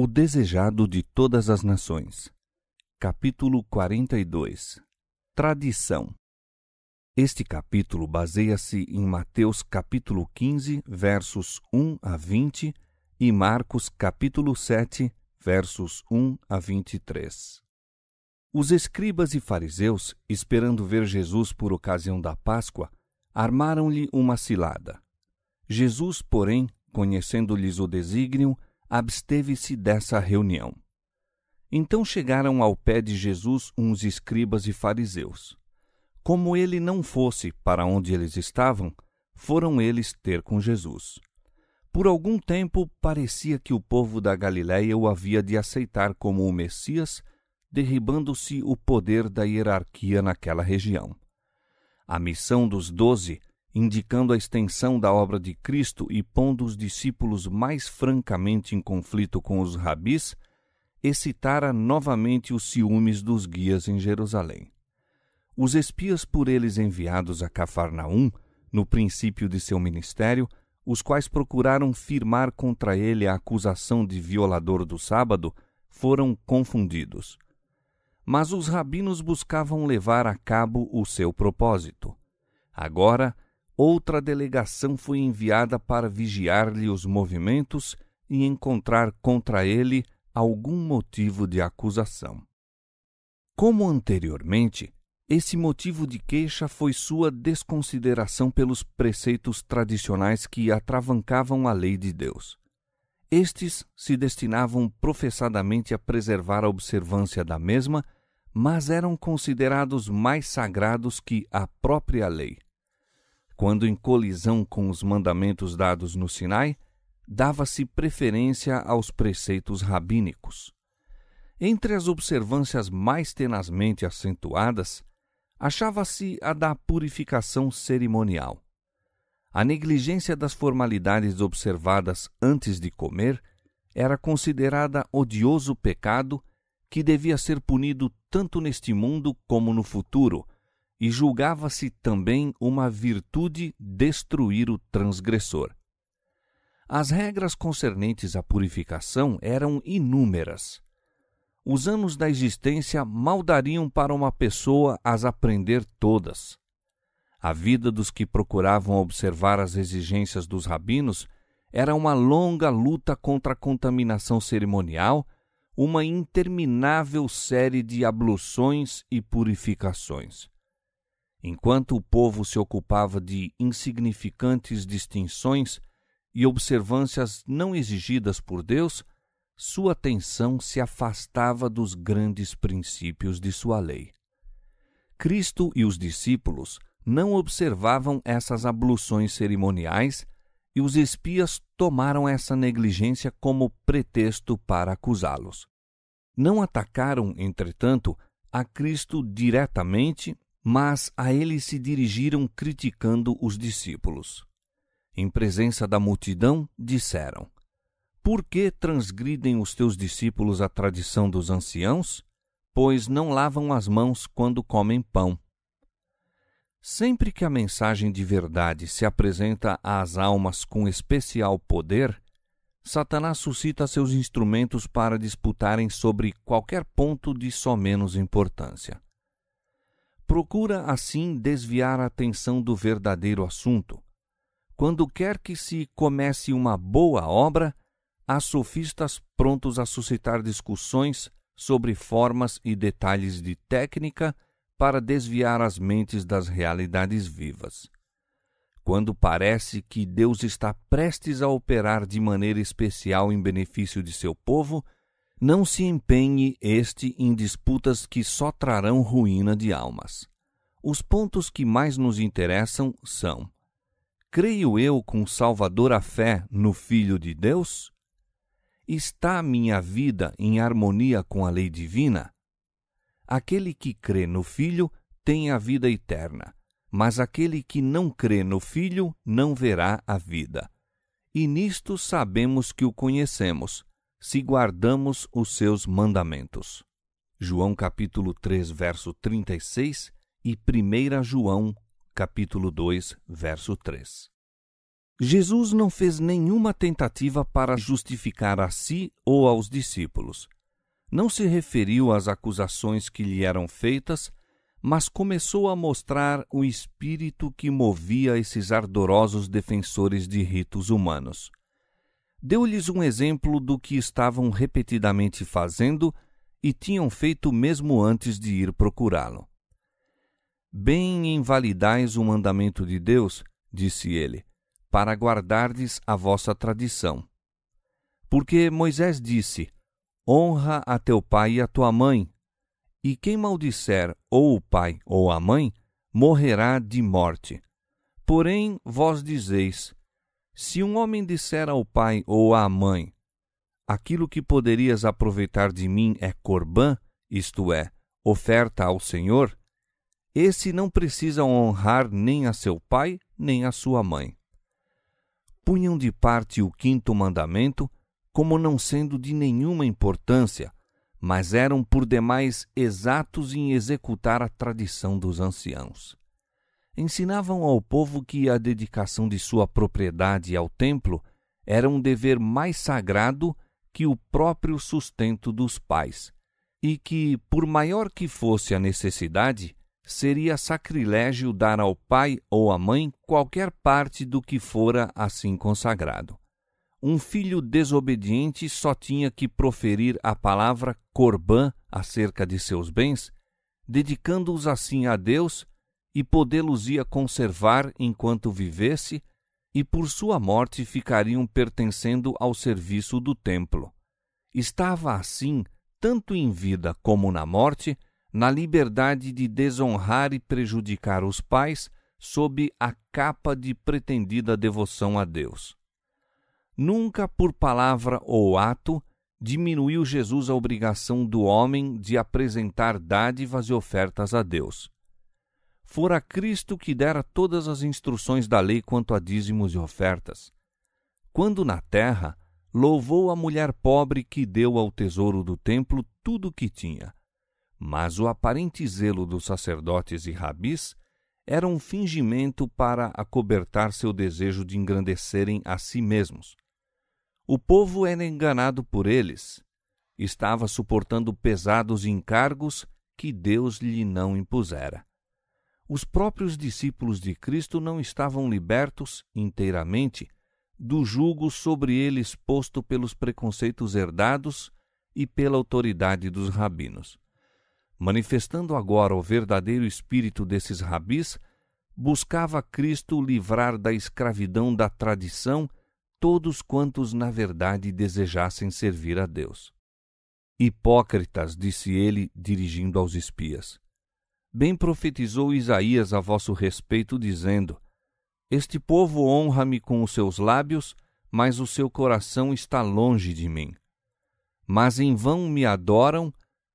O desejado de todas as nações. Capítulo 42. Tradição. Este capítulo baseia-se em Mateus capítulo 15, versos 1 a 20 e Marcos capítulo 7, versos 1 a 23. Os escribas e fariseus, esperando ver Jesus por ocasião da Páscoa, armaram-lhe uma cilada. Jesus, porém, conhecendo-lhes o desígnio, absteve-se dessa reunião. Então chegaram ao pé de Jesus uns escribas e fariseus. Como ele não fosse para onde eles estavam, foram eles ter com Jesus. Por algum tempo parecia que o povo da Galiléia o havia de aceitar como o Messias, derribando-se o poder da hierarquia naquela região. A missão dos 12, indicando a extensão da obra de Cristo e pondo os discípulos mais francamente em conflito com os rabis, excitara novamente os ciúmes dos guias em Jerusalém. Os espias por eles enviados a Cafarnaum, no princípio de seu ministério, os quais procuraram firmar contra ele a acusação de violador do sábado, foram confundidos. Mas os rabinos buscavam levar a cabo o seu propósito. Agora, outra delegação foi enviada para vigiar-lhe os movimentos e encontrar contra ele algum motivo de acusação. Como anteriormente, esse motivo de queixa foi sua desconsideração pelos preceitos tradicionais que atravancavam a lei de Deus. Estes se destinavam professadamente a preservar a observância da mesma, mas eram considerados mais sagrados que a própria lei. Quando em colisão com os mandamentos dados no Sinai, dava-se preferência aos preceitos rabínicos. Entre as observâncias mais tenazmente acentuadas, achava-se a da purificação cerimonial. A negligência das formalidades observadas antes de comer era considerada odioso pecado que devia ser punido tanto neste mundo como no futuro, e julgava-se também uma virtude destruir o transgressor. As regras concernentes à purificação eram inúmeras. Os anos da existência mal dariam para uma pessoa as aprender todas. A vida dos que procuravam observar as exigências dos rabinos era uma longa luta contra a contaminação cerimonial, uma interminável série de abluções e purificações. Enquanto o povo se ocupava de insignificantes distinções e observâncias não exigidas por Deus, sua atenção se afastava dos grandes princípios de sua lei. Cristo e os discípulos não observavam essas abluções cerimoniais e os espias tomaram essa negligência como pretexto para acusá-los. Não atacaram, entretanto, a Cristo diretamente, mas a ele se dirigiram criticando os discípulos. Em presença da multidão, disseram: Por que transgridem os teus discípulos a tradição dos anciãos? Pois não lavam as mãos quando comem pão. Sempre que a mensagem de verdade se apresenta às almas com especial poder, Satanás suscita seus instrumentos para disputarem sobre qualquer ponto de só menos importância. Procura, assim, desviar a atenção do verdadeiro assunto. Quando quer que se comece uma boa obra, há sofistas prontos a suscitar discussões sobre formas e detalhes de técnica para desviar as mentes das realidades vivas. Quando parece que Deus está prestes a operar de maneira especial em benefício de seu povo, não se empenhe este em disputas que só trarão ruína de almas. Os pontos que mais nos interessam são: creio eu com salvadora fé no Filho de Deus? Está minha vida em harmonia com a lei divina? Aquele que crê no Filho tem a vida eterna, mas aquele que não crê no Filho não verá a vida. E nisto sabemos que o conhecemos, se guardamos os seus mandamentos. João capítulo 3, verso 36 e 1 João capítulo 2, verso 3. Jesus não fez nenhuma tentativa para justificar a si ou aos discípulos. Não se referiu às acusações que lhe eram feitas, mas começou a mostrar o espírito que movia esses ardorosos defensores de ritos humanos. Deu-lhes um exemplo do que estavam repetidamente fazendo e tinham feito mesmo antes de ir procurá-lo. Bem invalidais o mandamento de Deus, disse ele, para guardardes a vossa tradição. Porque Moisés disse, honra a teu pai e a tua mãe, e quem maldisser ou o pai ou a mãe, morrerá de morte. Porém, vós dizeis, se um homem disser ao pai ou à mãe, aquilo que poderias aproveitar de mim é corbã, isto é, oferta ao Senhor, esse não precisa honrar nem a seu pai, nem a sua mãe. Punham de parte o 5º mandamento, como não sendo de nenhuma importância, mas eram por demais exatos em executar a tradição dos anciãos. Ensinavam ao povo que a dedicação de sua propriedade ao templo era um dever mais sagrado que o próprio sustento dos pais, e que, por maior que fosse a necessidade, seria sacrilégio dar ao pai ou à mãe qualquer parte do que fora assim consagrado. Um filho desobediente só tinha que proferir a palavra corbã acerca de seus bens, dedicando-os assim a Deus, e podê-los-ia conservar enquanto vivesse, e por sua morte ficariam pertencendo ao serviço do templo. Estava assim, tanto em vida como na morte, na liberdade de desonrar e prejudicar os pais sob a capa de pretendida devoção a Deus. Nunca por palavra ou ato diminuiu Jesus a obrigação do homem de apresentar dádivas e ofertas a Deus. Fora Cristo que dera todas as instruções da lei quanto a dízimos e ofertas. Quando na terra, louvou a mulher pobre que deu ao tesouro do templo tudo o que tinha. Mas o aparente zelo dos sacerdotes e rabis era um fingimento para acobertar seu desejo de engrandecerem a si mesmos. O povo era enganado por eles. Estava suportando pesados encargos que Deus lhe não impusera. Os próprios discípulos de Cristo não estavam libertos, inteiramente, do jugo sobre eles posto pelos preconceitos herdados e pela autoridade dos rabinos. Manifestando agora o verdadeiro espírito desses rabis, buscava Cristo livrar da escravidão da tradição todos quantos na verdade desejassem servir a Deus. Hipócritas, disse ele, dirigindo aos espias. Bem profetizou Isaías a vosso respeito, dizendo, este povo honra-me com os seus lábios, mas o seu coração está longe de mim. Mas em vão me adoram,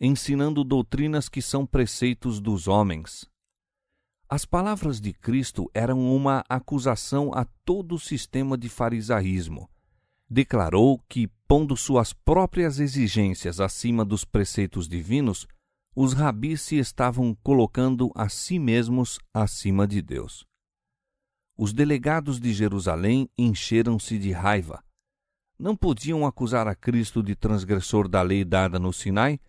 ensinando doutrinas que são preceitos dos homens. As palavras de Cristo eram uma acusação a todo o sistema de farisaísmo. Declarou que, pondo suas próprias exigências acima dos preceitos divinos, os rabis se estavam colocando a si mesmos acima de Deus. Os delegados de Jerusalém encheram-se de raiva. Não podiam acusar a Cristo de transgressor da lei dada no Sinai,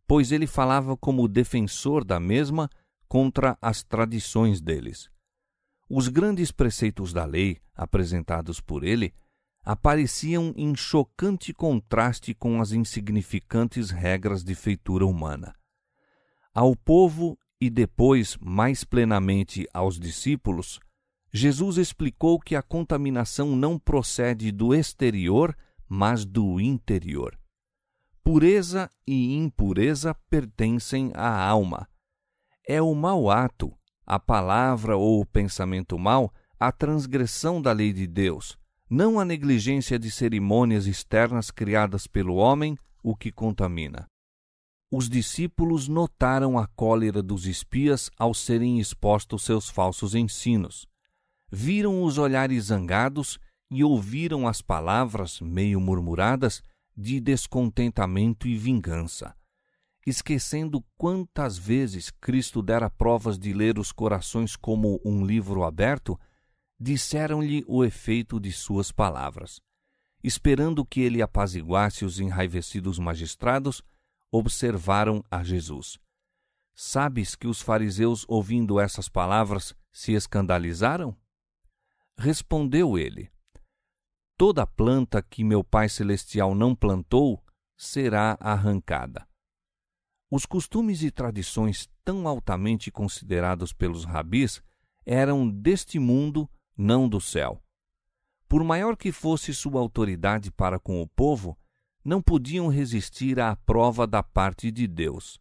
pois ele falava como defensor da mesma contra as tradições deles. Os grandes preceitos da lei, apresentados por ele, apareciam em chocante contraste com as insignificantes regras de feitura humana. Ao povo e depois, mais plenamente, aos discípulos, Jesus explicou que a contaminação não procede do exterior, mas do interior. Pureza e impureza pertencem à alma. É o mau ato, a palavra ou o pensamento mau, a transgressão da lei de Deus, não a negligência de cerimônias externas criadas pelo homem, o que contamina. Os discípulos notaram a cólera dos espias ao serem expostos seus falsos ensinos. Viram os olhares zangados e ouviram as palavras, meio murmuradas, de descontentamento e vingança. Esquecendo quantas vezes Cristo dera provas de ler os corações como um livro aberto, disseram-lhe o efeito de suas palavras. Esperando que ele apaziguasse os enraivecidos magistrados, observaram a Jesus. Sabes que os fariseus, ouvindo essas palavras, se escandalizaram? Respondeu ele: Toda planta que meu Pai Celestial não plantou será arrancada. Os costumes e tradições tão altamente considerados pelos rabis eram deste mundo, não do céu. Por maior que fosse sua autoridade para com o povo, não podiam resistir à prova da parte de Deus.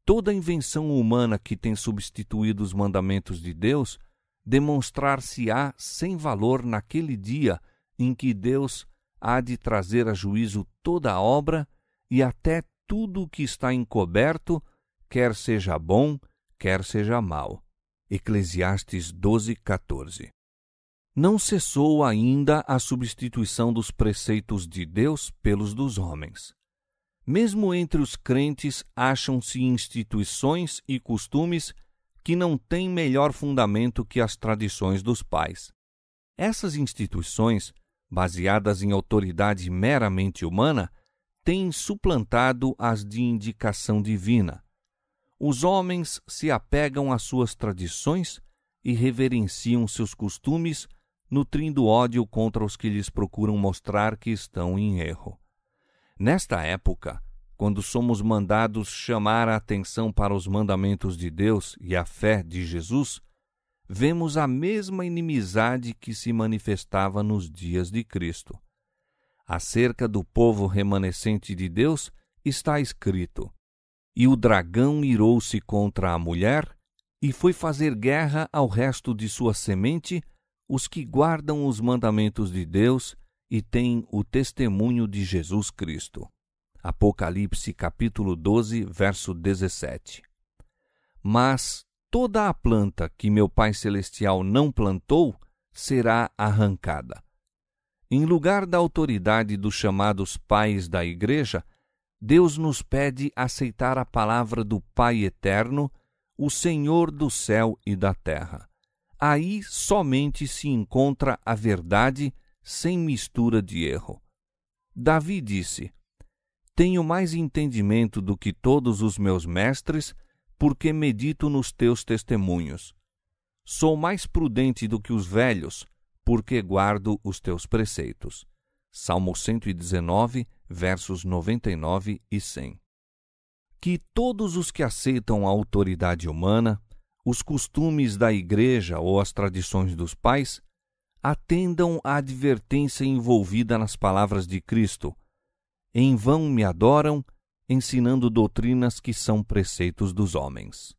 Toda invenção humana que tem substituído os mandamentos de Deus demonstrar-se-á sem valor naquele dia em que Deus há de trazer a juízo toda a obra e até tudo o que está encoberto, quer seja bom, quer seja mau. Eclesiastes 12:14. Não cessou ainda a substituição dos preceitos de Deus pelos dos homens. Mesmo entre os crentes acham-se instituições e costumes que não têm melhor fundamento que as tradições dos pais. Essas instituições, baseadas em autoridade meramente humana, têm suplantado as de indicação divina. Os homens se apegam às suas tradições e reverenciam seus costumes, nutrindo ódio contra os que lhes procuram mostrar que estão em erro. Nesta época, quando somos mandados chamar a atenção para os mandamentos de Deus e a fé de Jesus, vemos a mesma inimizade que se manifestava nos dias de Cristo. Acerca do povo remanescente de Deus está escrito: E o dragão irou-se contra a mulher e foi fazer guerra ao resto de sua semente, os que guardam os mandamentos de Deus e têm o testemunho de Jesus Cristo. Apocalipse capítulo 12, verso 17. Mas toda a planta que meu Pai Celestial não plantou será arrancada. Em lugar da autoridade dos chamados pais da Igreja, Deus nos pede aceitar a palavra do Pai Eterno, o Senhor do céu e da terra. Aí somente se encontra a verdade sem mistura de erro. Davi disse: Tenho mais entendimento do que todos os meus mestres, porque medito nos teus testemunhos. Sou mais prudente do que os velhos, porque guardo os teus preceitos. Salmo 119, versos 99 e 100. Que todos os que aceitam a autoridade humana, os costumes da Igreja ou as tradições dos pais, atendam à advertência envolvida nas palavras de Cristo: Em vão me adoram, ensinando doutrinas que são preceitos dos homens.